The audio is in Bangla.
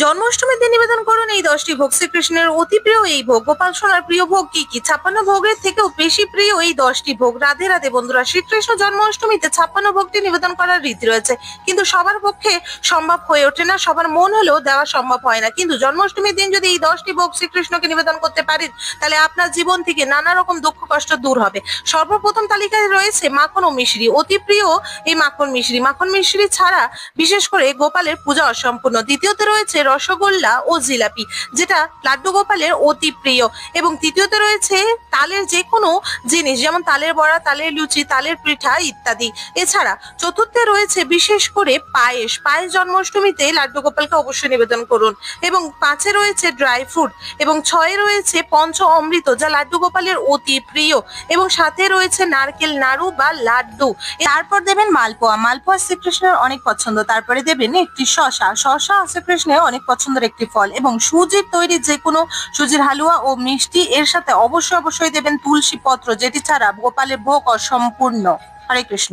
জন্মাষ্টমীর দিন নিবেদন করুন এই 10টি ভোগ। শ্রীকৃষ্ণের অতি প্রিয় এই ভোগ। গোপাল সোনার প্রিয় ভোগ কি কি? 56 ভোগের থেকেও বেশি প্রিয় এই 10টি ভোগ। রাধে রাধে বন্ধুরা, শ্রীকৃষ্ণ জন্মাষ্টমীতে 56 ভোগটি নিবেদন করার রীতি রয়েছে, কিন্তু সবার পক্ষে সম্ভব হয়ে ওঠে না, সবার মন হলেও দেওয়া সম্ভব হয় না। কিন্তু জন্মাষ্টমীর দিন যদি এই 10টি ভোগ শ্রীকৃষ্ণকে নিবেদন করতে পারেন, তাহলে আপনার জীবন থেকে নানা রকম দুঃখ কষ্ট দূর হবে। সর্বপ্রথম তালিকায় রয়েছে মাখন ও মিশ্রি। অতি প্রিয় এই মাখন মিশ্রি। মাখন মিশ্রি ছাড়া বিশেষ করে গোপালের পূজা অসম্পূর্ণ। দ্বিতীয়তে রয়েছে রসগোল্লা ও জিলাপি, যেটা লাড্ডু গোপালের অতি প্রিয়। এবং তৃতীয়তে রয়েছে তালের যে কোনো জিনিস, যেমন তালের বড়া, তালের লুচি, তালের পিঠা ইত্যাদি। এছাড়া চতুর্থে রয়েছে বিশেষ করে পায়েস। পায়েস জন্মাষ্টমীতে লাড্ডু গোপালকে অবশ্যই নিবেদন করুন। এবং 5-এ রয়েছে ড্রাই ফ্রুট। এবং 6-এ রয়েছে পঞ্চ অমৃত, যা লাড্ডু গোপালের অতি প্রিয়। এবং 7-এ রয়েছে নারকেল নাড়ু বা লাড্ডু। তারপর দেবেন মালপোয়া। মালপোয়া শ্রীকৃষ্ণের অনেক পছন্দ। তারপরে দেবেন একটি শসা। শসা শ্রীকৃষ্ণের অনেক পছন্দের একটি ফল। এবং সুজির তৈরি যে কোনো সুজির হালুয়া ও মিষ্টি, এর সাথে অবশ্যই দেবেন তুলসী পত্র, যেটি ছাড়া গোপালের ভোগ অসম্পূর্ণ। হরে কৃষ্ণ।